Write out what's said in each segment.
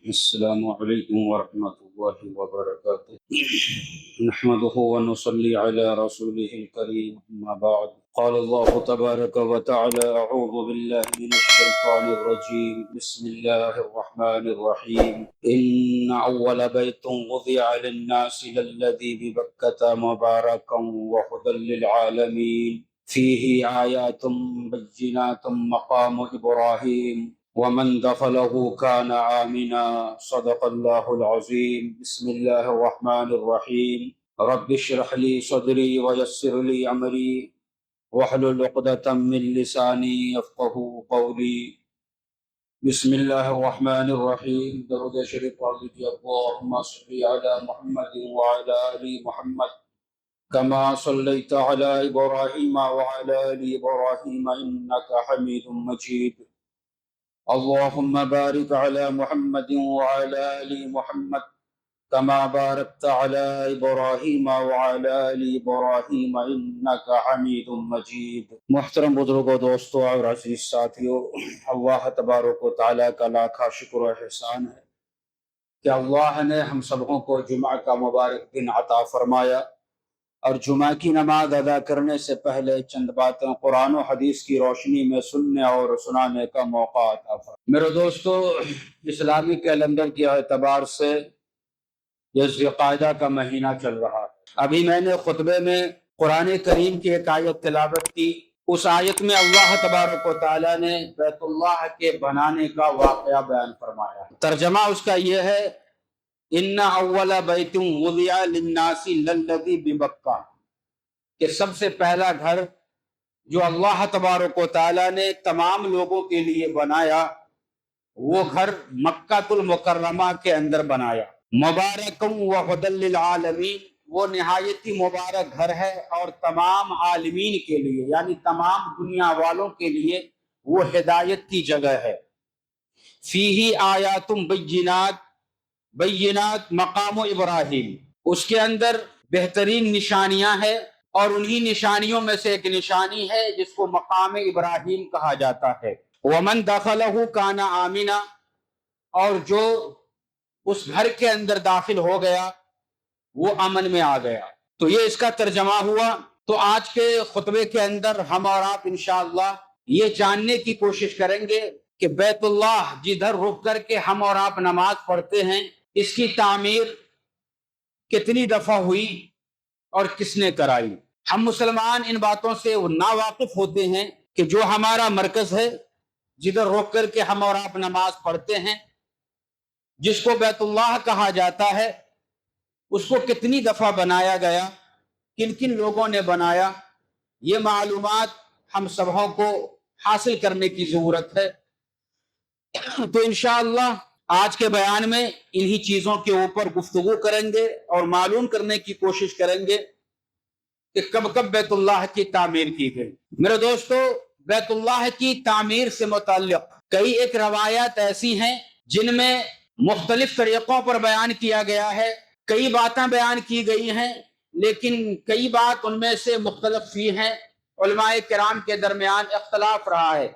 السلام علیکم ورحمۃ اللہ وبرکاتہ نحمده ونصلي على رسوله الكريم اما بعد قال الله تبارك وتعالى اعوذ بالله من الشيطان الرجيم بسم الله الرحمن الرحيم ان اول بيت وضع للناس للذي ببكة مباركا وهدى للعالمين فيه آيات بينات مقام إبراهيم ومن دخله كان آمنا صدق الله العظيم بسم الله الرحمن الرحيم رب اشرح لي صدري ويسر لي أمري واحلل عقدة من لساني يفقهوا قولي بسم الله الرحمن الرحيم درود شریف پڑھ اللهم صل على محمد وعلى آل محمد كما صليت على إبراهيم وعلى آل إبراهيم إنك حميد مجيد اللهم بارك على محمد وعلى آل محمد كما باركت على إبراهيم وعلى آل إبراهيم إنك حميد مجيد. محترم بزرگوں، دوستوں اور عزیز ساتھیوں، اللہ تبارک و تعالیٰ کا لاکھا شکر و احسان ہے کہ اللہ نے ہم سبوں کو جمعہ کا مبارک دن عطا فرمایا اور جمعہ کی نماز ادا کرنے سے پہلے چند باتیں قرآن و حدیث کی روشنی میں سننے اور سنانے کا موقع عطا فرمایا. میرے دوستو، اسلامی کیلنڈر کے اعتبار سے یہ ذوالقعدہ کا مہینہ چل رہا ہے. ابھی میں نے خطبے میں قرآن کریم کی ایک آیت تلاوت کی. اس آیت میں اللہ تبارک و تعالیٰ نے بیت اللہ کے بنانے کا واقعہ بیان فرمایا. ترجمہ اس کا یہ ہے ان اول بیت وضع للناس للذی ببکہ، کہ سب سے پہلا گھر جو اللہ تبارک و تعالیٰ نے تمام لوگوں کے لیے بنایا وہ گھر مکہ المکرمہ کے اندر بنایا. مبارکم وہدی للعالمین، وہ نہایت ہی مبارک گھر ہے اور تمام عالمین کے لیے یعنی تمام دنیا والوں کے لیے وہ ہدایت کی جگہ ہے. فیہ آیات بینات مقام ابراہیم، اس کے اندر بہترین نشانیاں ہیں اور انہی نشانیوں میں سے ایک نشانی ہے جس کو مقام ابراہیم کہا جاتا ہے. ومن دخلہ کان آمنا، اور جو اس گھر کے اندر داخل ہو گیا وہ امن میں آ گیا. تو یہ اس کا ترجمہ ہوا. تو آج کے خطبے کے اندر ہم اور آپ انشاءاللہ یہ جاننے کی کوشش کریں گے کہ بیت اللہ جدھر رک کر کے ہم اور آپ نماز پڑھتے ہیں اس کی تعمیر کتنی دفعہ ہوئی اور کس نے کرائی. ہم مسلمان ان باتوں سے ناواقف ہوتے ہیں کہ جو ہمارا مرکز ہے جدھر رک کر کے ہم اور آپ نماز پڑھتے ہیں جس کو بیت اللہ کہا جاتا ہے اس کو کتنی دفعہ بنایا گیا، کن کن لوگوں نے بنایا، یہ معلومات ہم سبوں کو حاصل کرنے کی ضرورت ہے. تو انشاءاللہ آج کے بیان میں انہی چیزوں کے اوپر گفتگو کریں گے اور معلوم کرنے کی کوشش کریں گے کہ کب کب بیت اللہ کی تعمیر کی گئی. میرے دوستو، بیت اللہ کی تعمیر سے متعلق کئی ایک روایات ایسی ہیں جن میں مختلف طریقوں پر بیان کیا گیا ہے، کئی باتیں بیان کی گئی ہیں لیکن کئی بات ان میں سے مختلف بھی ہیں. علماء کرام کے درمیان اختلاف رہا ہے،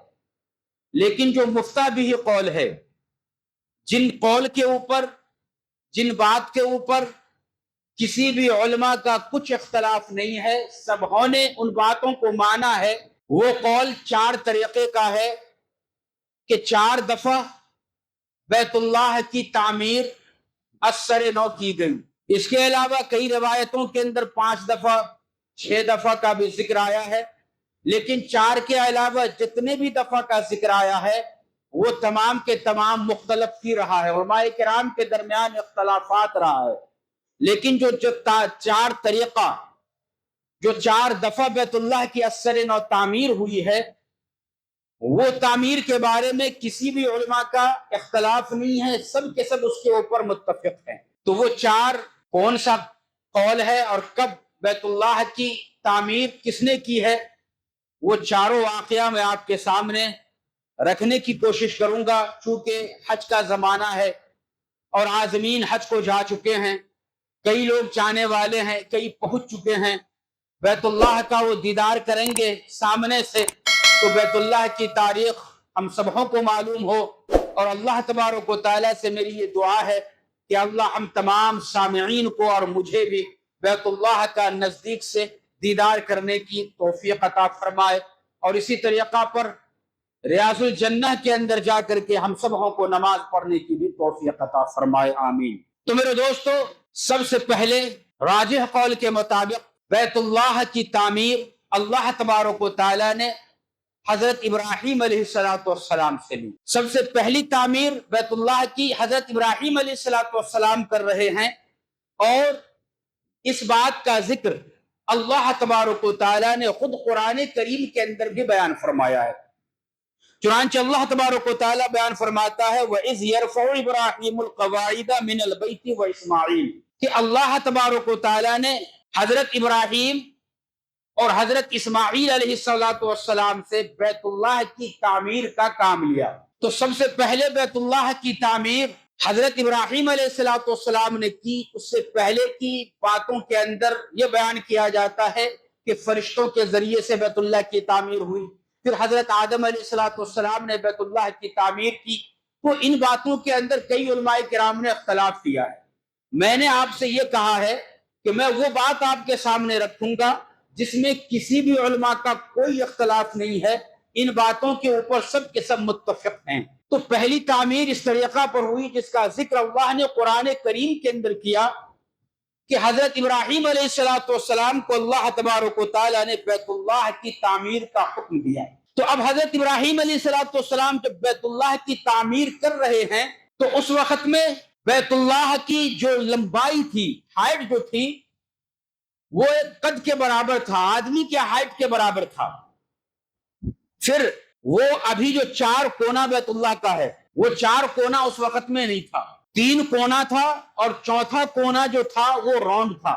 لیکن جو مفتہ بھی قول ہے، جن قول کے اوپر، جن بات کے اوپر کسی بھی علماء کا کچھ اختلاف نہیں ہے، سبوں نے ان باتوں کو مانا ہے، وہ قول 4 طریقے کا ہے کہ 4 دفعہ بیت اللہ کی تعمیر اثر نو کی گئی. اس کے علاوہ کئی روایتوں کے اندر 5 دفعہ 6 دفعہ کا بھی ذکر آیا ہے، لیکن 4 کے علاوہ جتنے بھی دفعہ کا ذکر آیا ہے وہ تمام کے تمام مختلف ہی رہا ہے. علماء کرام کے درمیان اختلافات رہا ہے، لیکن جو 4 طریقہ، جو 4 دفعہ بیت اللہ کی اثر نو تعمیر ہوئی ہے وہ تعمیر کے بارے میں کسی بھی علماء کا اختلاف نہیں ہے، سب کے سب اس کے اوپر متفق ہیں. تو وہ 4 کون سا قول ہے اور کب بیت اللہ کی تعمیر کس نے کی ہے، وہ چاروں واقعہ میں آپ کے سامنے رکھنے کی کوشش کروں گا. چونکہ حج کا زمانہ ہے اور عازمین حج کو جا چکے ہیں، کئی لوگ جانے والے ہیں، کئی پہنچ چکے ہیں، بیت اللہ کا وہ دیدار کریں گے سامنے سے، تو بیت اللہ کی تاریخ ہم سبوں کو معلوم ہو اور اللہ تبارک و تعالیٰ سے میری یہ دعا ہے کہ اللہ ہم تمام سامعین کو اور مجھے بھی بیت اللہ کا نزدیک سے دیدار کرنے کی توفیق عطا فرمائے، اور اسی طریقہ پر ریاض الجنہ کے اندر جا کر کے ہم سبوں کو نماز پڑھنے کی بھی توفیق عطا فرمائے، آمین۔ تو میرے دوستو، سب سے پہلے راجح قول کے مطابق بیت اللہ کی تعمیر اللہ تبارک و تعالیٰ نے حضرت ابراہیم علیہ السلام سے لی۔ سب سے پہلی تعمیر بیت اللہ کی حضرت ابراہیم علیہ السلام کر رہے ہیں، اور اس بات کا ذکر اللہ تبارک و تعالیٰ نے خود قرآن کریم کے اندر بھی بیان فرمایا ہے۔ چنانچہ اللہ تبارک و تعالیٰ بیان فرماتا ہے وَإِذْ يَرْفَعُ إِبْرَاهِيمُ الْقَوَاعِدَ مِنَ الْبَيْتِ وَإِسْمَاعِيلُ، کہ اللہ تبارک و تعالیٰ نے حضرت ابراہیم اور حضرت اسماعیل علیہ السلام سے بیت اللہ کی تعمیر کا کام لیا۔ تو سب سے پہلے بیت اللہ کی تعمیر حضرت ابراہیم علیہ السلام نے کی۔ اس سے پہلے کی باتوں کے اندر یہ بیان کیا جاتا ہے کہ فرشتوں کے ذریعے سے بیت اللہ کی تعمیر ہوئی، پھر حضرت آدم علیہ السلام نے بیت اللہ کی تعمیر کی۔ تو ان باتوں کے اندر کئی علماء کرام نے اختلاف کیا ہے۔ میں نے آپ سے یہ کہا ہے کہ میں وہ بات آپ کے سامنے رکھوں گا جس میں کسی بھی علماء کا کوئی اختلاف نہیں ہے، ان باتوں کے اوپر سب کے سب متفق ہیں۔ تو پہلی تعمیر اس طریقہ پر ہوئی جس کا ذکر اللہ نے قرآن کریم کے اندر کیا کہ حضرت ابراہیم علیہ السلام کو اللہ تبارک و تعالیٰ نے بیت اللہ کی تعمیر کا حکم دیا۔ تو اب حضرت ابراہیم علیہ السلام جب بیت اللہ کی تعمیر کر رہے ہیں تو اس وقت میں بیت اللہ کی جو لمبائی تھی، ہائٹ جو تھی، وہ ایک قد کے برابر تھا، آدمی کے ہائٹ کے برابر تھا۔ پھر وہ ابھی جو 4 کونا بیت اللہ کا ہے، وہ 4 کونا اس وقت میں نہیں تھا، 3 کونا تھا، اور چوتھا کونا جو تھا وہ راؤنڈ تھا،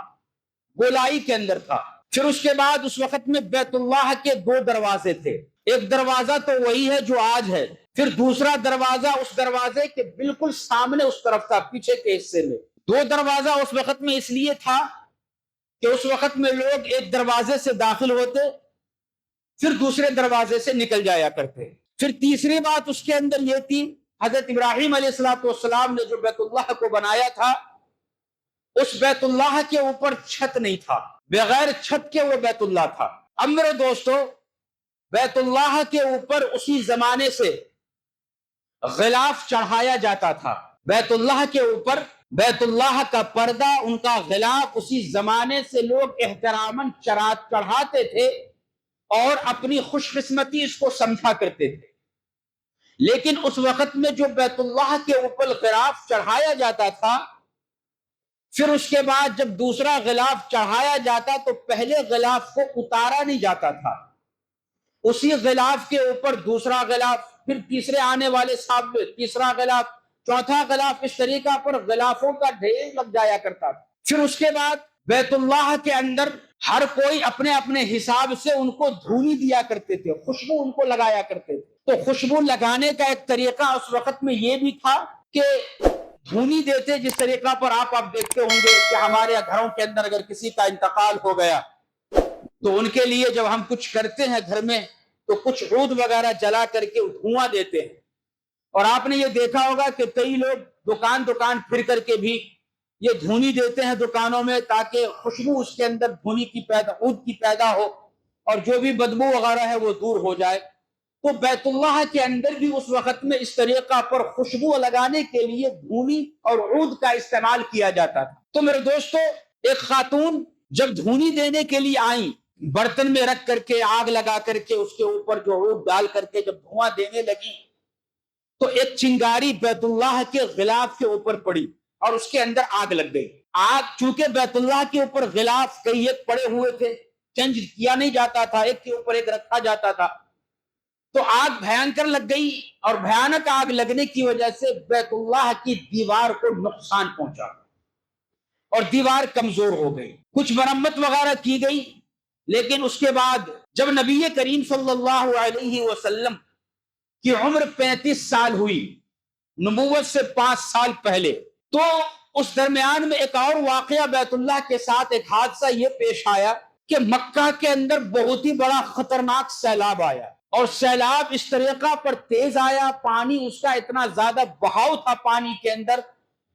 گولائی کے اندر تھا۔ پھر اس کے بعد اس وقت میں بیت اللہ کے 2 دروازے تھے، ایک دروازہ تو وہی ہے جو آج ہے، پھر دوسرا دروازہ اس دروازے کے بالکل سامنے اس طرف تھا، پیچھے کے حصے میں۔ 2 دروازہ اس وقت میں اس لیے تھا کہ اس وقت میں لوگ ایک دروازے سے داخل ہوتے، پھر دوسرے دروازے سے نکل جایا کرتے۔ پھر تیسری بات اس کے اندر یہ تھی، حضرت ابراہیم علیہ السلام نے جو بیت اللہ کو بنایا تھا، اس بیت اللہ کے اوپر چھت نہیں تھا، بغیر چھت کے وہ بیت اللہ تھا۔ اب میرے دوستو، بیت اللہ کے اوپر اسی زمانے سے غلاف چڑھایا جاتا تھا۔ بیت اللہ کے اوپر بیت اللہ کا پردہ، ان کا غلاف اسی زمانے سے لوگ احتراماً چڑھاتے تھے اور اپنی خوش قسمتی اس کو سمجھا کرتے تھے۔ لیکن اس وقت میں جو بیت اللہ کے اوپر غلاف چڑھایا جاتا تھا، پھر اس کے بعد جب دوسرا غلاف چڑھایا جاتا تو پہلے غلاف کو اتارا نہیں جاتا تھا، اسی غلاف کے اوپر دوسرا غلاف، پھر تیسرے آنے والے صاحب میں تیسرا غلاف، چوتھا غلاف، اس طریقہ پر غلافوں کا ڈھیر لگ جایا کرتا تھا۔ پھر اس کے بعد بیت اللہ کے اندر ہر کوئی اپنے اپنے حساب سے ان کو دھونی دیا کرتے تھے، خوشبو ان کو لگایا کرتے تھے۔ تو خوشبو لگانے کا ایک طریقہ اس وقت میں یہ بھی تھا کہ دھونی دیتے، جس طریقہ پر آپ دیکھتے ہوں گے کہ ہمارے گھروں کے اندر اگر کسی کا انتقال ہو گیا تو ان کے لیے جب ہم کچھ کرتے ہیں گھر میں تو کچھ عود وغیرہ جلا کر کے دھواں دیتے ہیں، اور آپ نے یہ دیکھا ہوگا کہ کئی لوگ دکان پھر کر کے بھی یہ دھونی دیتے ہیں دکانوں میں، تاکہ خوشبو اس کے اندر دھونی کی عود کی پیدا ہو اور جو بھی بدبو وغیرہ ہے وہ دور ہو جائے۔ تو بیت اللہ کے اندر بھی اس وقت میں اس طریقہ پر خوشبو لگانے کے لیے دھونی اور عود کا استعمال کیا جاتا تھا۔ تو میرے دوستو، ایک خاتون جب دھونی دینے کے لیے آئیں، برتن میں رکھ کر کے آگ لگا کر کے اس کے اوپر جو عود ڈال کر کے جب دھواں دینے لگی تو ایک چنگاری بیت اللہ کے غلاف کے اوپر پڑی اور اس کے اندر آگ لگ گئی۔ آگ چونکہ بیت اللہ کے اوپر غلاف کئی ایک پڑے ہوئے تھے، چینج کیا نہیں جاتا تھا، ایک کے اوپر ایک رکھا جاتا تھا، تو آگ بھیانکر لگ گئی، اور بھیانک آگ لگنے کی وجہ سے بیت اللہ کی دیوار کو نقصان پہنچا اور دیوار کمزور ہو گئی۔ کچھ مرمت وغیرہ کی گئی، لیکن اس کے بعد جب نبی کریم صلی اللہ علیہ وسلم کی عمر 35 سال ہوئی، نبوت سے 5 سال پہلے، تو اس درمیان میں ایک اور واقعہ بیت اللہ کے ساتھ ایک حادثہ یہ پیش آیا کہ مکہ کے اندر بہت ہی بڑا خطرناک سیلاب آیا۔ اور سیلاب اس طریقہ پر تیز آیا، پانی اس کا اتنا زیادہ بہاؤ تھا پانی کے اندر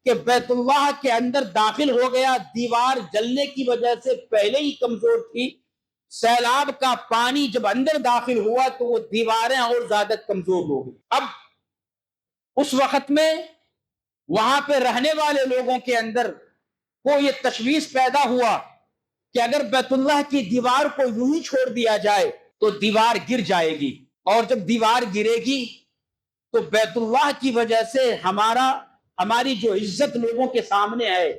کہ بیت اللہ کے اندر داخل ہو گیا۔ دیوار جلنے کی وجہ سے پہلے ہی کمزور تھی، سیلاب کا پانی جب اندر داخل ہوا تو وہ دیواریں اور زیادہ کمزور ہو گئی۔ اب اس وقت میں وہاں پہ رہنے والے لوگوں کے اندر کو یہ تشویش پیدا ہوا کہ اگر بیت اللہ کی دیوار کو یوں ہی چھوڑ دیا جائے تو دیوار گر جائے گی، اور جب دیوار گرے گی تو بیت اللہ کی وجہ سے ہماری جو عزت لوگوں کے سامنے ہے،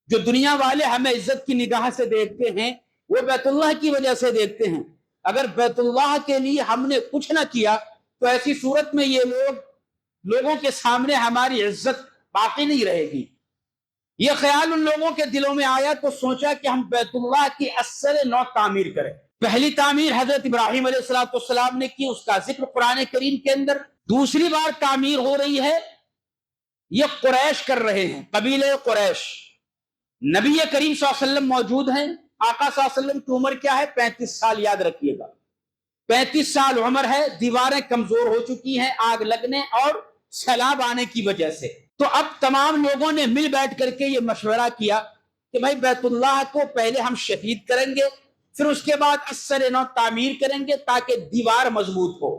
جو دنیا والے ہمیں عزت کی نگاہ سے دیکھتے ہیں، وہ بیت اللہ کی وجہ سے دیکھتے ہیں۔ اگر بیت اللہ کے لیے ہم نے کچھ نہ کیا تو ایسی صورت میں یہ لوگوں کے سامنے ہماری عزت باقی نہیں رہے گی۔ یہ خیال ان لوگوں کے دلوں میں آیا تو سوچا کہ ہم بیت اللہ کی اثر نو تعمیر کریں۔ پہلی تعمیر حضرت ابراہیم علیہ السلام نے کی، اس کا ذکر قرآن کریم کے اندر۔ دوسری بار تعمیر ہو رہی ہے، یہ قریش کر رہے ہیں، قبیلہ قریش۔ نبی کریم صلی اللہ علیہ وسلم موجود ہیں، آقا صلی اللہ علیہ وسلم کی عمر کیا ہے؟ 35 سال، یاد رکھیے گا 35 سال عمر ہے، دیواریں کمزور ہو چکی ہیں آگ لگنے اور سیلاب آنے کی وجہ سے۔ تو اب تمام لوگوں نے مل بیٹھ کر کے یہ مشورہ کیا کہ بھائی بیت اللہ کو پہلے ہم شہید کریں گے، پھر اس کے بعد اثر نو تعمیر کریں گے تاکہ دیوار مضبوط ہو۔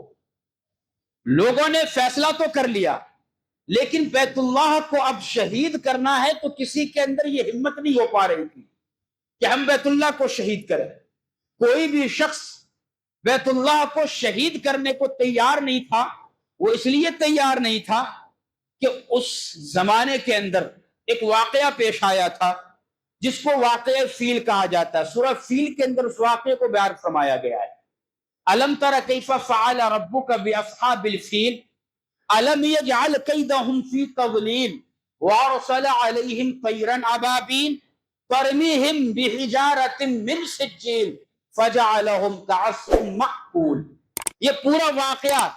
لوگوں نے فیصلہ تو کر لیا، لیکن بیت اللہ کو اب شہید کرنا ہے تو کسی کے اندر یہ ہمت نہیں ہو پا رہی تھی کہ ہم بیت اللہ کو شہید کریں۔ کوئی بھی شخص بیت اللہ کو شہید کرنے کو تیار نہیں تھا۔ وہ اس لیے تیار نہیں تھا کہ اس زمانے کے اندر ایک واقعہ پیش آیا تھا جس کو واقعہ فیل کہا جاتا ہے۔ سورہ فیل کے اندر اس واقعے کو بیان فرمایا گیا ہے۔ الم تر کیف فعل ربک باصحاب الفیل الم یجعل کیدہم فی تضلیل وارسل علیہم طیرا ابابیل ترمیہم بحجارۃ من سجیل فجعلہم کعصف مأکول۔ یہ پورا واقعہ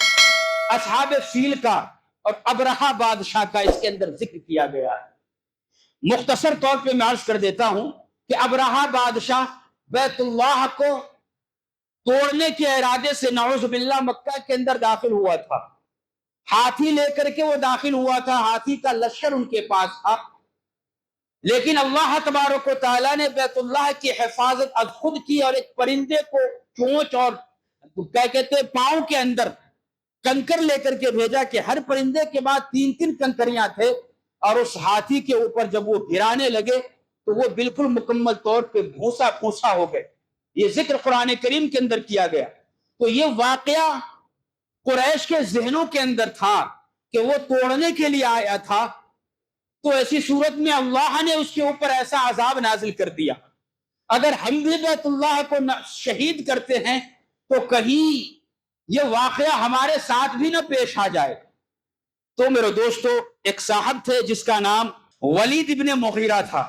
اصحاب فیل کا اور ابرہہ بادشاہ کا اس کے اندر ذکر کیا گیا ہے۔ مختصر طور پہ میں عرض کر دیتا ہوں کہ ابرہہ بادشاہ بیت اللہ کو توڑنے کے ارادے سے نعوذ باللہ مکہ کے اندر داخل ہوا تھا۔ ہاتھی لے کر کے وہ داخل ہوا تھا، ہاتھی کا لشکر ان کے پاس تھا، لیکن اللہ تبارک و تعالیٰ نے بیت اللہ کی حفاظت از خود کی اور ایک پرندے کو چونچ اور کیا کہتے ہیں پاؤں کے اندر کنکر لے کر کے بھیجا کہ ہر پرندے کے بعد 3 کنکریاں تھے، اور اس ہاتھی کے اوپر جب وہ گرانے لگے تو وہ بالکل مکمل طور پہ بھوسا پھوسا ہو گئے۔ یہ ذکر قرآن کریم کے اندر کیا گیا۔ تو یہ واقعہ قریش کے ذہنوں کے اندر تھا کہ وہ توڑنے کے لیے آیا تھا، تو ایسی صورت میں اللہ نے اس کے اوپر ایسا عذاب نازل کر دیا۔ اگر ہم بھی بیت اللہ کو شہید کرتے ہیں تو کہیں یہ واقعہ ہمارے ساتھ بھی نہ پیش آ جائے۔ تو میرے دوستو، ایک صاحب تھے جس کا نام ولید ابن مغیرہ تھا۔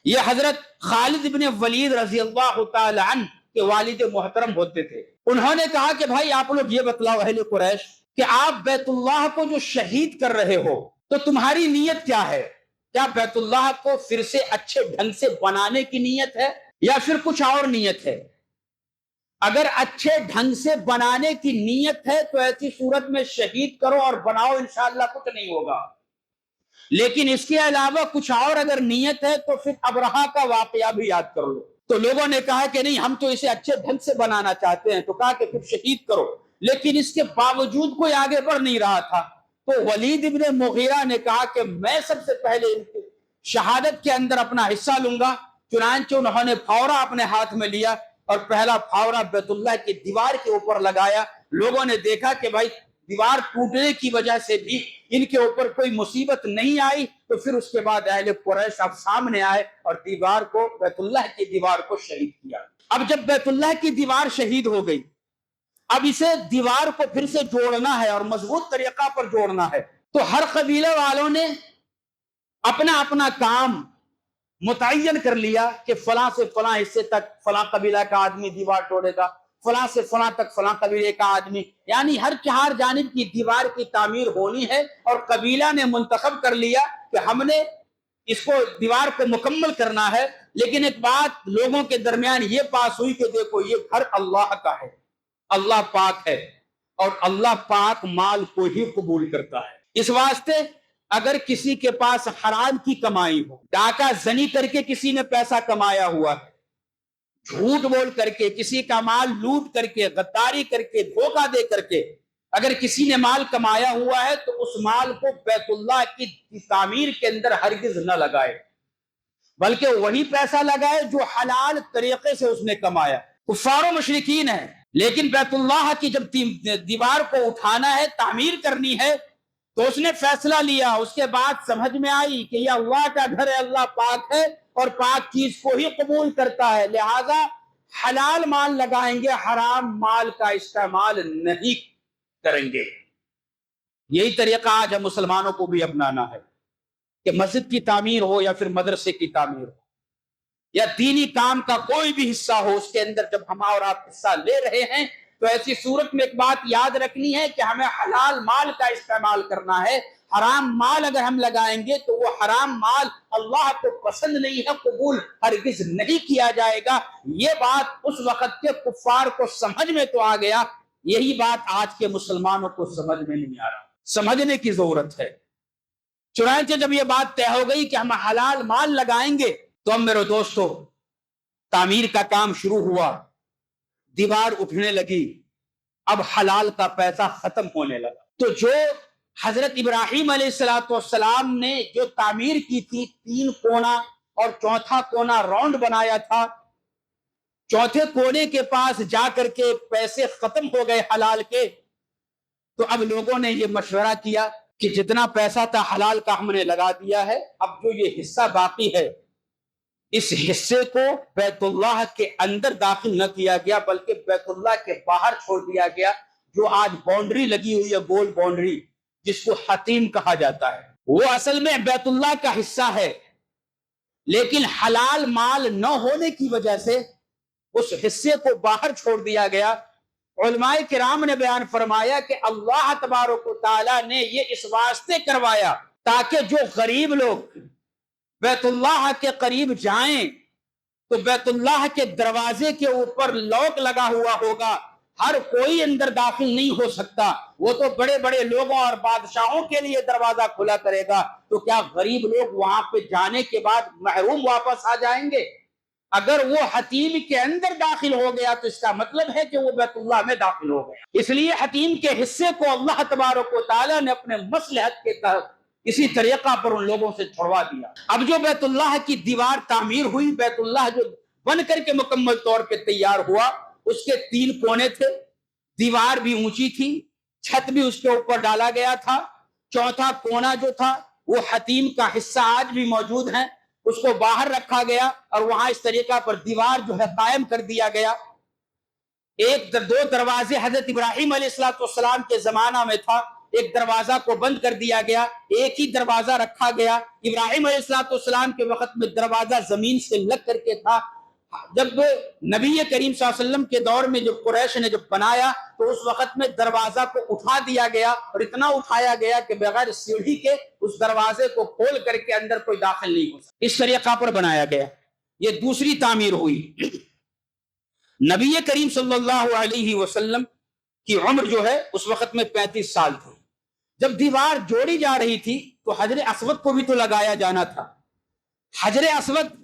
یہ حضرت خالد ابن ولید رضی اللہ تعالی عنہ کے والد محترم ہوتے تھے۔ انہوں نے کہا کہ بھائی آپ لوگ یہ بتلاؤ اہل قریش کہ آپ بیت اللہ کو جو شہید کر رہے ہو تو تمہاری نیت کیا ہے؟ کیا بیت اللہ کو پھر سے اچھے ڈھنگ سے بنانے کی نیت ہے یا پھر کچھ اور نیت ہے؟ اگر اچھے ڈھنگ سے بنانے کی نیت ہے تو ایسی صورت میں شہید کرو اور بناؤ، انشاءاللہ کچھ نہیں ہوگا۔ لیکن اس کے علاوہ کچھ اور اگر نیت ہے تو پھر ابرہہ کا واقعہ بھی یاد کر لو۔ تو لوگوں نے کہا کہ نہیں، ہم تو اسے اچھے ڈھنگ سے بنانا چاہتے ہیں، تو کہا کہ پھر شہید کرو۔ لیکن اس کے باوجود کوئی آگے بڑھ نہیں رہا تھا، تو ولید ابن مغیرہ نے کہا کہ میں سب سے پہلے ان کی شہادت کے اندر اپنا حصہ لوں گا۔ چنانچہ انہوں نے پھاورا اپنے ہاتھ میں لیا اور پہلا پھاورا بیت اللہ کی دیوار کے اوپر لگایا۔ لوگوں نے دیکھا کہ بھائی دیوار ٹوٹنے کی وجہ سے بھی ان کے اوپر کوئی مصیبت نہیں آئی، تو پھر اس کے بعد اہل قریش اب سامنے آئے اور دیوار کو، بیت اللہ کی دیوار کو شہید کیا۔ اب جب بیت اللہ کی دیوار شہید ہو گئی، اب اسے دیوار کو پھر سے جوڑنا ہے اور مضبوط طریقہ پر جوڑنا ہے۔ تو ہر قبیلے والوں نے اپنا اپنا کام متعین کر لیا کہ فلاں سے فلاں حصے تک فلاں قبیلہ کا آدمی دیوار توڑے گا، فلاں سے فلاں تک فلاں قبیلے کا آدمی، یعنی ہر 4 جانب کی دیوار کی تعمیر ہونی ہے، اور قبیلہ نے منتخب کر لیا کہ ہم نے اس کو دیوار کو مکمل کرنا ہے۔ لیکن ایک بات لوگوں کے درمیان یہ پاس ہوئی کہ دیکھو یہ گھر اللہ کا ہے، اللہ پاک ہے اور اللہ پاک مال کو ہی قبول کرتا ہے۔ اس واسطے اگر کسی کے پاس حرام کی کمائی ہو، ڈاکہ زنی کر کے کسی نے پیسہ کمایا ہوا ہے، جھوٹ بول کر کے کسی کا مال لوٹ کر کے، غداری کر کے، دھوکہ دے کر کے اگر کسی نے مال کمایا ہوا ہے تو اس مال کو بیت اللہ کی تعمیر کے اندر ہرگز نہ لگائے، بلکہ وہی پیسہ لگائے جو حلال طریقے سے اس نے کمایا۔ کفار و مشرکین ہے، لیکن بیت اللہ کی جب دیوار کو اٹھانا ہے، تعمیر کرنی ہے، تو اس نے فیصلہ لیا، اس کے بعد سمجھ میں آئی کہ یہ اللہ کا گھر ہے، اللہ پاک ہے اور پاک چیز کو ہی قبول کرتا ہے، لہذا حلال مال لگائیں گے، حرام مال کا استعمال نہیں کریں گے۔ یہی طریقہ آج ہم مسلمانوں کو بھی اپنانا ہے کہ مسجد کی تعمیر ہو یا پھر مدرسے کی تعمیر ہو یا دینی کام کا کوئی بھی حصہ ہو، اس کے اندر جب ہم اور آپ حصہ لے رہے ہیں تو ایسی صورت میں ایک بات یاد رکھنی ہے کہ ہمیں حلال مال کا استعمال کرنا ہے۔ حرام مال اگر ہم لگائیں گے تو وہ حرام مال اللہ کو پسند نہیں ہے، قبول ہرگز نہیں کیا جائے گا۔ یہ بات اس وقت کے کفار کو سمجھ میں تو آ گیا، یہی بات آج کے مسلمانوں کو سمجھ میں نہیں آ رہا، سمجھنے کی ضرورت ہے۔ چنانچہ جب یہ بات طے ہو گئی کہ ہم حلال مال لگائیں گے تو اب میرے دوستو تعمیر کا کام شروع ہوا، دیوار اٹھنے لگی، اب حلال کا پیسہ ختم ہونے لگا۔ تو جو حضرت ابراہیم علیہ السلام نے جو تعمیر کی تھی، 3 کونا اور چوتھا کونا راؤنڈ بنایا تھا، چوتھے کونے کے پاس جا کر کے پیسے ختم ہو گئے حلال کے، تو اب لوگوں نے یہ مشورہ کیا کہ جتنا پیسہ تھا حلال کا ہم نے لگا دیا ہے، اب جو یہ حصہ باقی ہے اس حصے کو بیت اللہ کے اندر داخل نہ کیا گیا بلکہ بیت اللہ کے باہر چھوڑ دیا گیا، جو آج باؤنڈری لگی ہوئی ہے، گول باؤنڈری، جس کو حتیم کہا جاتا ہے، وہ اصل میں بیت اللہ کا حصہ ہے، لیکن حلال مال نہ ہونے کی وجہ سے اس حصے کو باہر چھوڑ دیا گیا۔ علماء کرام نے بیان فرمایا کہ اللہ تبارک و تعالیٰ نے یہ اس واسطے کروایا تاکہ جو غریب لوگ بیت اللہ کے قریب جائیں تو بیت اللہ کے دروازے کے اوپر لاک لگا ہوا ہوگا، ہر کوئی اندر داخل نہیں ہو سکتا، وہ تو بڑے بڑے لوگوں اور بادشاہوں کے لیے دروازہ کھلا کرے گا، تو کیا غریب لوگ وہاں پہ جانے کے بعد محروم واپس آ جائیں گے؟ اگر وہ حتیم کے اندر داخل ہو گیا تو اس کا مطلب ہے کہ وہ بیت اللہ میں داخل ہو گیا۔ اس لیے حتیم کے حصے کو اللہ تبارک و تعالیٰ نے اپنے مصلحت کے تحت اسی طریقہ پر ان لوگوں سے چھڑوا دیا۔ اب جو بیت اللہ کی دیوار تعمیر ہوئی، بیت اللہ جو بن کر کے مکمل طور پہ تیار ہوا، اس کے 3 کونے تھے، دیوار بھی اونچی تھی، چھت بھی اس کے اوپر ڈالا گیا تھا، چوتھا کونا جو تھا وہ حتیم کا حصہ آج بھی موجود ہے، اس کو باہر رکھا گیا اور وہاں اس طریقہ پر دیوار جو ہے قائم کر دیا گیا۔ 2 دروازے حضرت ابراہیم علیہ السلام کے زمانہ میں تھا، ایک دروازہ کو بند کر دیا گیا، ایک ہی دروازہ رکھا گیا۔ ابراہیم علیہ السلام کے وقت میں دروازہ زمین سے لگ کر کے تھا، جب نبی کریم صلی اللہ علیہ وسلم کے دور میں جب قریش نے جب بنایا تو اس وقت میں دروازہ کو اٹھا دیا گیا، اور اتنا اٹھایا گیا کہ بغیر سیڑھی کے اس دروازے کو کھول کر کے اندر کوئی داخل نہیں ہو سکتا، اس طریقہ پر بنایا گیا۔ یہ دوسری تعمیر ہوئی۔ نبی کریم صلی اللہ علیہ وسلم کی عمر جو ہے اس وقت میں 35 سال تھی۔ جب دیوار جوڑی جا رہی تھی تو حجر اسود کو بھی تو لگایا جانا تھا۔ حجر اسود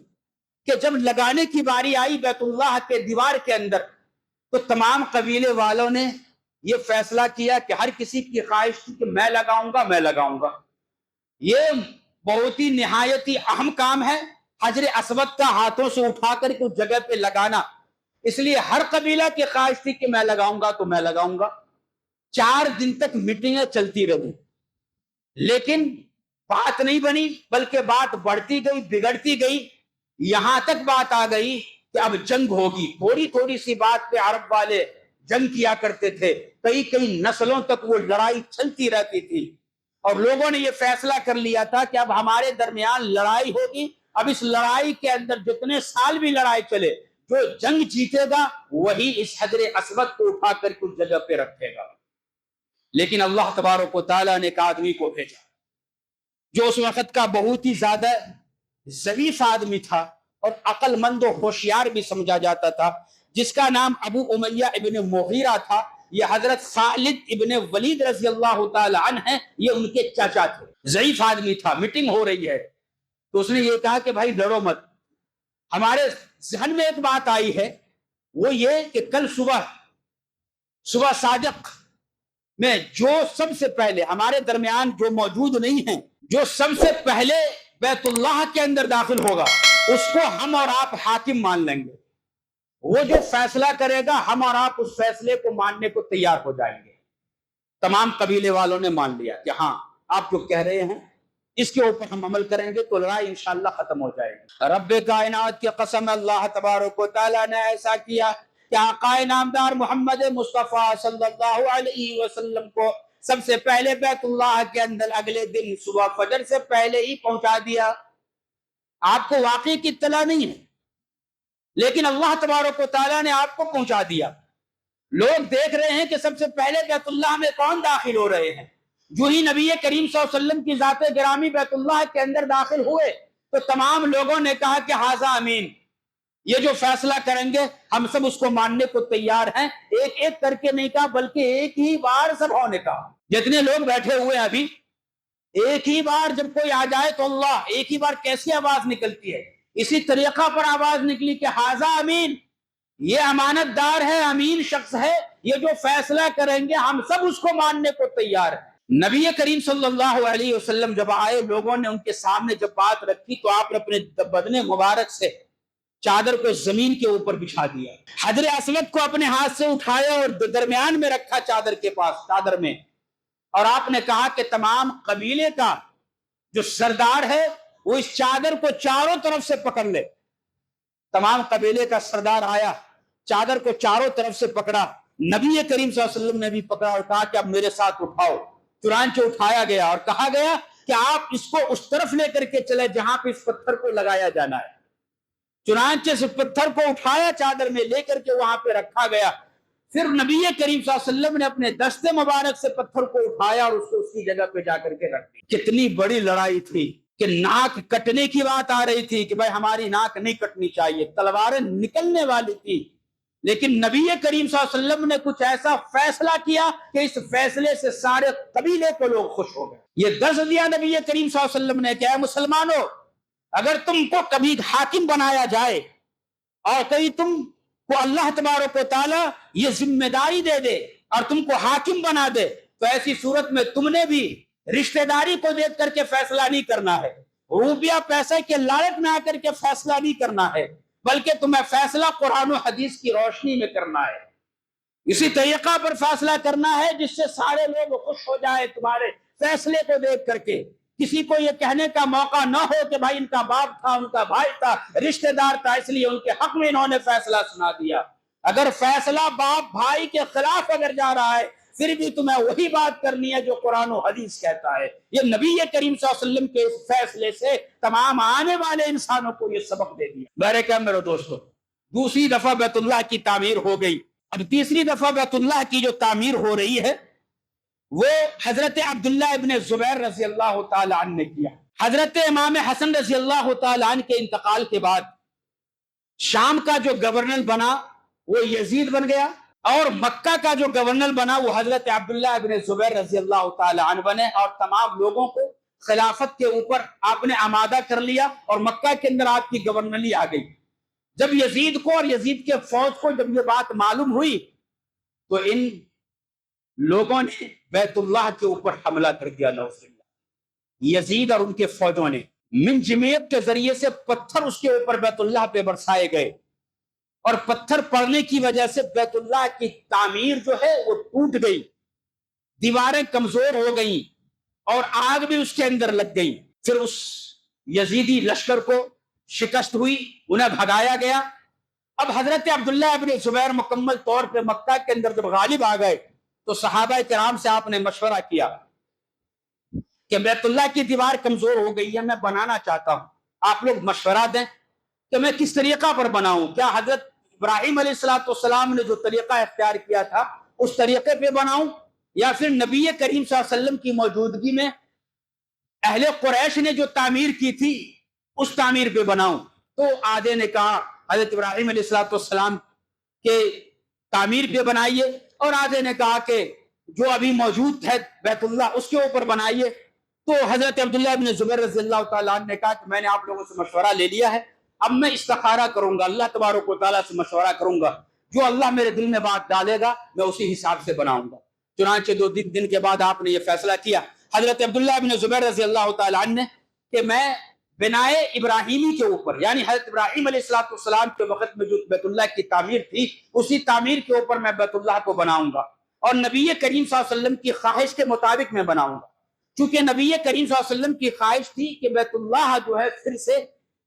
کہ جب لگانے کی باری آئی بیت اللہ کے دیوار کے اندر تو تمام قبیلے والوں نے یہ فیصلہ کیا کہ ہر کسی کی خواہش تھی کہ میں لگاؤں گا۔ یہ بہت ہی نہایت ہی اہم کام ہے حجر اسود کا ہاتھوں سے اٹھا کر کے اس جگہ پہ لگانا، اس لیے ہر قبیلہ کی خواہش تھی کہ میں لگاؤں گا۔ 4 دن تک میٹنگیں چلتی رہی، لیکن بات نہیں بنی، بلکہ بات بڑھتی گئی، بگڑتی گئی، یہاں تک بات آ گئی کہ اب جنگ ہوگی۔ تھوڑی سی بات پہ عرب والے جنگ کیا کرتے تھے، کئی نسلوں تک وہ لڑائی چلتی رہتی تھی، اور لوگوں نے یہ فیصلہ کر لیا تھا کہ اب ہمارے درمیان لڑائی ہوگی، اب اس لڑائی کے اندر جتنے سال بھی لڑائی چلے، جو جنگ جیتے گا وہی اس حجر اسود کو اٹھا کر کچھ جگہ پہ رکھے گا۔ لیکن اللہ تبارک و تعالیٰ نے ایک آدمی کو بھیجا جو اس وقت کا بہت ہی زیادہ ضعیف آدمی تھا اور عقل مند و ہوشیار بھی سمجھا جاتا تھا، جس کا نام ابو امیہ ابن مغیرہ تھا، یہ حضرت خالد ابن ولید رضی اللہ تعالی عنہ ہیں، یہ ان کے چاچا تھے۔ ضعیف آدمی تھا، میٹنگ ہو رہی ہے تو اس نے یہ کہا کہ بھائی ڈرو مت، ہمارے ذہن میں ایک بات آئی ہے، وہ یہ کہ کل صبح صادق میں جو سب سے پہلے ہمارے درمیان جو موجود نہیں ہیں، جو سب سے پہلے بیت اللہ کے اندر داخل ہوگا اس کو ہم اور آپ حاکم مان لیں گے، وہ جو فیصلہ کرے گا ہم اور آپ اس فیصلے کو ماننے کو تیار ہو جائیں گے۔ تمام قبیلے والوں نے مان لیا کہ ہاں آپ جو کہہ رہے ہیں اس کے اوپر ہم عمل کریں گے تو لڑائی انشاءاللہ ختم ہو جائے گی۔ رب کائنات کی قسم، اللہ تبارک و تعالیٰ نے ایسا کیا کہ آقا نامدار محمد مصطفیٰ صلی اللہ علیہ وسلم کو سب سے پہلے بیت اللہ کے اندر اگلے دن صبح فجر سے پہلے ہی پہنچا دیا۔ آپ کو واقعی کی اطلاع نہیں ہے، لیکن اللہ تبارک و تعالیٰ نے آپ کو پہنچا دیا۔ لوگ دیکھ رہے ہیں کہ سب سے پہلے بیت اللہ میں کون داخل ہو رہے ہیں۔ جو ہی نبی کریم صلی اللہ علیہ وسلم کی ذات گرامی بیت اللہ کے اندر داخل ہوئے تو تمام لوگوں نے کہا کہ ھذا امین، یہ جو فیصلہ کریں گے ہم سب اس کو ماننے کو تیار ہیں۔ ایک ایک کر کے نہیں کہا بلکہ ایک ہی بار سب ہونے کہا۔ جتنے لوگ بیٹھے ہوئے ہیں ابھی، ایک ہی بار جب کوئی آ جائے تو اللہ، ایک ہی بار کیسی آواز نکلتی ہے، اسی طریقہ پر آواز نکلی کہ ھذا امین، یہ امانت دار ہے، امین شخص ہے، یہ جو فیصلہ کریں گے ہم سب اس کو ماننے کو تیار ہیں۔ نبی کریم صلی اللہ علیہ وسلم جب آئے، لوگوں نے ان کے سامنے جب بات رکھی تو آپ نے اپنے بدن مبارک سے چادر کو زمین کے اوپر بچھا دیا، حجر اسود کو اپنے ہاتھ سے اٹھایا اور درمیان میں رکھا چادر کے پاس، چادر میں، اور آپ نے کہا کہ تمام قبیلے کا جو سردار ہے وہ اس چادر کو چاروں طرف سے پکڑ لے۔ تمام قبیلے کا سردار آیا، چادر کو چاروں طرف سے پکڑا، نبی کریم صلی اللہ علیہ وسلم نے بھی پکڑا اور کہا کہ اب میرے ساتھ اٹھاؤ۔ چنانچہ اٹھایا گیا اور کہا گیا کہ آپ اس کو اس طرف لے کر کے چلے جہاں پہ اس پتھر کو لگایا جانا ہے۔ چنانچہ اس پتھر کو اٹھایا، چادر میں لے کر کے وہاں پہ رکھا گیا۔ پھر نبی کریم صلی اللہ علیہ وسلم نے اپنے دست مبارک سے پتھر کو اٹھایا اور اس کو اس کی جگہ پہ جا کر کے رکھ دیا۔ کتنی بڑی لڑائی تھی کہ ناک کٹنے کی بات آ رہی تھی کہ بھائی ہماری ناک نہیں کٹنی چاہیے، تلواریں نکلنے والی تھی، لیکن نبی کریم صلی اللہ علیہ وسلم نے کچھ ایسا فیصلہ کیا کہ اس فیصلے سے سارے قبیلے کو لوگ خوش ہو گئے۔ یہ درس دیا نبی کریم صلی اللہ علیہ وسلم نے کہ اے مسلمانوں، اگر تم کو کبھی حاکم بنایا جائے اور کبھی تم کو اللہ تبارک و تعالیٰ یہ ذمہ داری دے دے اور تم کو حاکم بنا دے تو ایسی صورت میں تم نے بھی رشتہ داری کو دیکھ کر کے فیصلہ نہیں کرنا ہے، روپیہ پیسے کے لالچ میں آ کر کے فیصلہ نہیں کرنا ہے، بلکہ تمہیں فیصلہ قرآن و حدیث کی روشنی میں کرنا ہے، اسی طریقہ پر فیصلہ کرنا ہے جس سے سارے لوگ خوش ہو جائے تمہارے فیصلے کو دیکھ کر کے۔ کسی کو یہ کہنے کا موقع نہ ہو کہ بھائی ان کا باپ تھا، ان کا بھائی تھا، رشتہ دار تھا، اس لیے ان کے حق میں انہوں نے فیصلہ سنا دیا۔ اگر فیصلہ باپ بھائی کے خلاف اگر جا رہا ہے پھر بھی تمہیں وہی بات کرنی ہے جو قرآن و حدیث کہتا ہے۔ یہ نبی کریم صلی اللہ علیہ وسلم کے اس فیصلے سے تمام آنے والے انسانوں کو یہ سبق دے دیا۔ بہرکہ میرے دوستو، دوسری دفعہ بیت اللہ کی تعمیر ہو گئی، اب تیسری دفعہ بیت اللہ کی جو تعمیر ہو رہی ہے وہ حضرت عبداللہ ابن زبیر رضی اللہ تعالی عنہ نے کیا۔ حضرت امام حسن رضی اللہ تعالی عنہ کے انتقال کے بعد شام کا جو گورنر بنا وہ یزید بن گیا، اور مکہ کا جو گورنر بنا وہ حضرت عبداللہ ابن زبیر رضی اللہ تعالی عنہ بنے، اور تمام لوگوں کو خلافت کے اوپر آپ نے آمادہ کر لیا اور مکہ کے اندر آپ کی گورنری آ گئی۔ جب یزید کو اور یزید کے فوج کو جب یہ بات معلوم ہوئی تو ان لوگوں نے بیت اللہ کے اوپر حملہ کر دیا۔ نعوذ باللہ، یزید اور ان کے فوجوں نے منجمید کے ذریعے سے پتھر اس کے اوپر بیت اللہ پہ برسائے گئے، اور پتھر پڑنے کی وجہ سے بیت اللہ کی تعمیر جو ہے وہ ٹوٹ گئی، دیواریں کمزور ہو گئیں اور آگ بھی اس کے اندر لگ گئی۔ پھر اس یزیدی لشکر کو شکست ہوئی، انہیں بھگایا گیا۔ اب حضرت عبداللہ ابن زبیر مکمل طور پہ مکہ کے اندر جب غالب آ گئے تو صحابہ کرام سے آپ نے مشورہ کیا کہ بیت اللہ کی دیوار کمزور ہو گئی ہے، میں بنانا چاہتا ہوں، آپ لوگ مشورہ دیں کہ میں کس طریقہ پر بناؤں۔ کیا حضرت ابراہیم علیہ السلام نے جو طریقہ اختیار کیا تھا اس طریقے پہ بناؤں، یا پھر نبی کریم صلی اللہ علیہ وسلم کی موجودگی میں اہل قریش نے جو تعمیر کی تھی اس تعمیر پہ بناؤں؟ تو آدھے نے کہا، حضرت ابراہیم علیہ السلام کہ تعمیر پہ بنائیے، اور آدھے نے کہا کہ جو ابھی موجود ہے بیت اللہ اس کے اوپر بنائیے۔ تو حضرت عبداللہ ابن زبیر رضی اللہ تعالیٰ عنہ نے کہا کہ میں نے آپ لوگوں سے مشورہ لے لیا ہے، اب میں استخارہ کروں گا، اللہ تبارک و تعالیٰ سے مشورہ کروں گا، جو اللہ میرے دل میں بات ڈالے گا میں اسی حساب سے بناؤں گا۔ چنانچہ 2 دن کے بعد آپ نے یہ فیصلہ کیا، حضرت عبداللہ ابن زبیر رضی اللہ تعالیٰ عنہ نے، کہ میں بنائے ابراہیمی کے اوپر، یعنی حضرت ابراہیم علیہ السلام کے وقت میں جو بیت اللہ کی تعمیر تھی اسی تعمیر کے اوپر میں بیت اللہ کو بناؤں گا، اور نبی کریم صلی اللہ علیہ وسلم کی خواہش کے مطابق میں بناؤں گا۔ چونکہ نبی کریم صلی اللہ علیہ وسلم کی خواہش تھی کہ بیت اللہ جو ہے پھر سے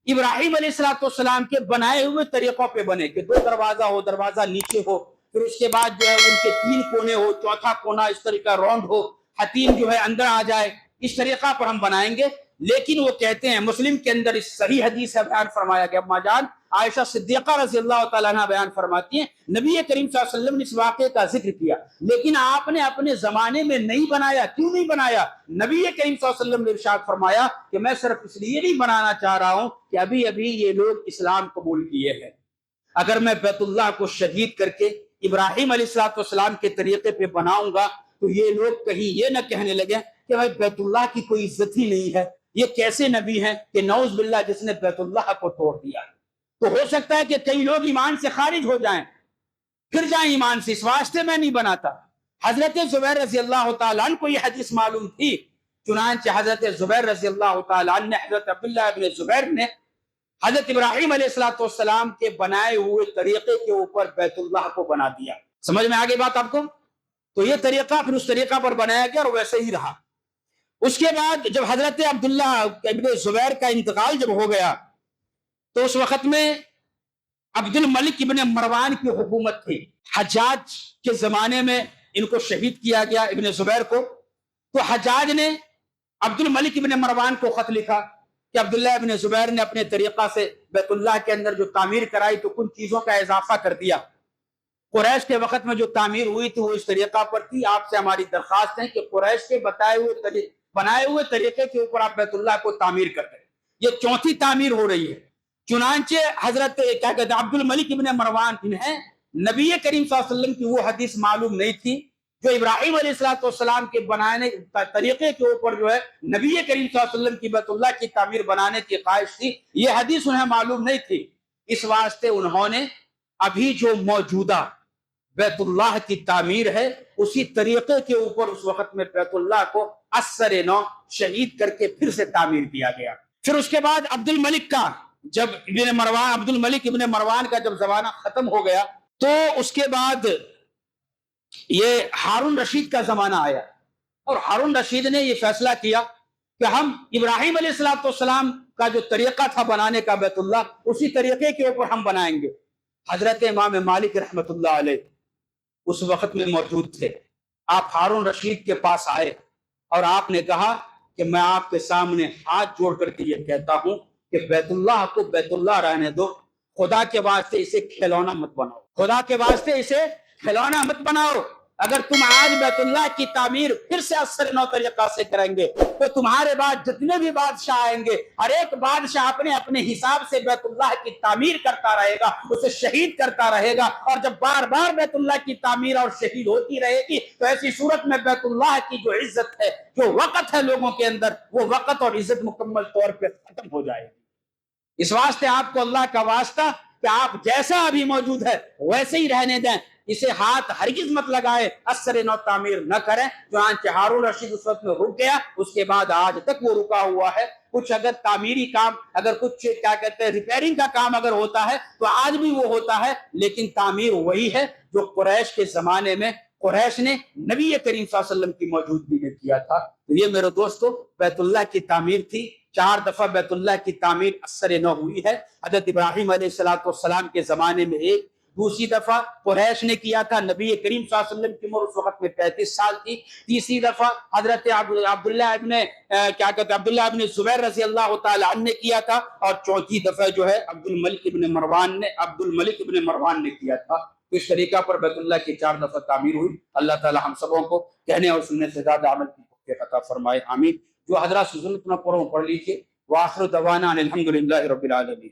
ابراہیم علیہ السلام کے بنائے ہوئے طریقوں پہ بنے، کہ 2 دروازہ ہو، دروازہ نیچے ہو، پھر اس کے بعد جو ہے ان کے 3 کونے ہو، چوتھا کونا اس طریقہ راؤنڈ ہو، حتیم جو ہے اندر آ جائے، اس طریقہ پر ہم بنائیں گے۔ لیکن وہ کہتے ہیں، مسلم کے اندر اس صحیح حدیث ہے بیان فرمایا کہ اما جان عائشہ صدیقہ رضی اللہ تعالیٰ عنہ بیان فرماتی ہیں، نبی کریم صلی اللہ علیہ وسلم نے اس واقعے کا ذکر کیا، لیکن آپ نے اپنے زمانے میں نہیں بنایا۔ کیوں نہیں بنایا؟ نبی کریم صلی اللہ علیہ وسلم نے ارشاد فرمایا کہ میں صرف اس لیے نہیں بنانا چاہ رہا ہوں کہ ابھی ابھی یہ لوگ اسلام قبول کیے ہیں، اگر میں بیت اللہ کو شہید کر کے ابراہیم علیہ السلام کے طریقے پہ بناؤں گا تو یہ لوگ کہیں یہ نہ کہنے لگے کہ بھائی بیت اللہ کی کوئی عزت ہی نہیں ہے، یہ کیسے نبی ہیں کہ نعوذ باللہ جس نے بیت اللہ کو توڑ دیا۔ تو ہو سکتا ہے کہ کئی لوگ ایمان سے خارج ہو جائیں، پھر جائیں ایمان سے، اس واسطے میں نہیں بناتا۔ حضرت زبیر رضی اللہ تعالیٰ عنہ کو یہ حدیث معلوم تھی، چنانچہ حضرت زبیر رضی اللہ تعالیٰ عنہ نے، حضرت عبداللہ ابن زبیر نے حضرت ابراہیم علیہ السلام کے بنائے ہوئے طریقے کے اوپر بیت اللہ کو بنا دیا۔ سمجھ میں آگے بات آپ کو؟ تو یہ طریقہ پھر اس طریقہ پر بنایا گیا اور ویسے ہی رہا۔ اس کے بعد جب حضرت عبداللہ ابن زبیر کا انتقال جب ہو گیا تو اس وقت میں عبد الملک ابن مروان کی حکومت تھی، حجاج کے زمانے میں ان کو شہید کیا گیا ابن زبیر کو۔ تو حجاج نے عبد الملک ابن مروان کو خط لکھا کہ عبداللہ ابن زبیر نے اپنے طریقہ سے بیت اللہ کے اندر جو تعمیر کرائی تو کچھ چیزوں کا اضافہ کر دیا، قریش کے وقت میں جو تعمیر ہوئی تھی وہ اس طریقہ پر تھی، آپ سے ہماری درخواست ہے کہ قریش کے بنائے ہوئے طریقے کے اوپر آپ بیت اللہ کو تعمیر کرتے ہیں۔ یہ 4تھی تعمیر ہو رہی ہے۔ چنانچہ حضرت کیا کہتے ہیں عبد الملک ابن مروان انہیں نبی کریم صلی اللہ علیہ وسلم کی وہ حدیث معلوم نہیں تھی جو ابراہیم علیہ السلام کے بنانے طریقے کے اوپر جو ہے نبی کریم صلی اللہ علیہ وسلم کی بیت اللہ کی تعمیر بنانے کی خواہش تھی، یہ حدیث انہیں معلوم نہیں تھی۔ اس واسطے انہوں نے ابھی جو موجودہ بیت اللہ کی تعمیر ہے اسی طریقے کے اوپر اس وقت میں بیت اللہ کو اثر نو شہید کر کے پھر سے تعمیر کیا گیا۔ پھر اس کے بعد عبد الملک کا جب عبد الملک ابن مروان کا جب زمانہ ختم ہو گیا تو اس کے بعد یہ ہارون رشید کا زمانہ آیا، اور ہارون رشید نے یہ فیصلہ کیا کہ ہم ابراہیم علیہ السلام کا جو طریقہ تھا بنانے کا بیت اللہ اسی طریقے کے اوپر ہم بنائیں گے۔ حضرت امام مالک رحمۃ اللہ علیہ اس وقت میں موجود تھے، آپ ہارون رشید کے پاس آئے اور آپ نے کہا کہ میں آپ کے سامنے ہاتھ جوڑ کر کے یہ کہتا ہوں کہ بیت اللہ کو بیت اللہ رہنے دو، خدا کے واسطے اسے کھلونا مت بناؤ، خدا کے واسطے اسے کھلونا مت بناؤ۔ اگر تم آج بیت اللہ کی تعمیر پھر سے اثر نو طریقہ سے کریں گے تو تمہارے بعد جتنے بھی بادشاہ آئیں گے ہر ایک بادشاہ اپنے حساب سے بیت اللہ کی تعمیر کرتا رہے گا، اسے شہید کرتا رہے گا، اور جب بار بار بیت اللہ کی تعمیر اور شہید ہوتی رہے گی تو ایسی صورت میں بیت اللہ کی جو عزت ہے، جو وقت ہے لوگوں کے اندر، وہ وقت اور عزت مکمل طور پہ ختم ہو جائے گی۔ اس واسطے آپ کو اللہ کا واسطہ کہ آپ جیسا ابھی موجود ہے ویسے ہی رہنے دیں، اسے ہاتھ ہرگز مت لگائے، اثر نو تعمیر نہ کریں۔ چنانچہ ہارون رشید اس وقت میں رک گیا، اس کے بعد آج تک وہ رکا ہوا ہے۔ کچھ اگر تعمیری کام، اگر کچھ کیا کہتے ہیں ریپیئرنگ کا کام اگر ہوتا ہے تو آج بھی وہ ہوتا ہے، لیکن تعمیر وہی ہے جو قریش کے زمانے میں قریش نے نبی کریم صلی اللہ علیہ وسلم کی موجودگی میں کیا تھا۔ تو یہ میرے دوستو بیت اللہ کی تعمیر تھی، 4 دفعہ بیت اللہ کی تعمیر اثر نو ہوئی ہے۔ حضرت ابراہیم علیہ السلام کے زمانے میں ایک، دوسری دفعہ قریش نے کیا تھا، نبی کریم صلی اللہ علیہ وسلم کی عمر اس وقت میں 33 سال تھی، تیسری دفعہ حضرت عبداللہ ابن زبیر رضی اللہ تعالی عنہ نے کیا تھا، اور چوتھی دفعہ جو ہے عبد الملک ابن مروان نے کیا تھا۔ تو اس طریقہ پر بیت اللہ کی 4 دفعہ تعمیر ہوئی۔ اللہ تعالی ہم سبوں کو کہنے اور سننے سے زیادہ عمل کی توفیق عطا فرمائے، آمین۔ جو حضرات سنت نہ پڑھ لیجیے۔ وآخر دعوانا الحمدللہ رب العالمین۔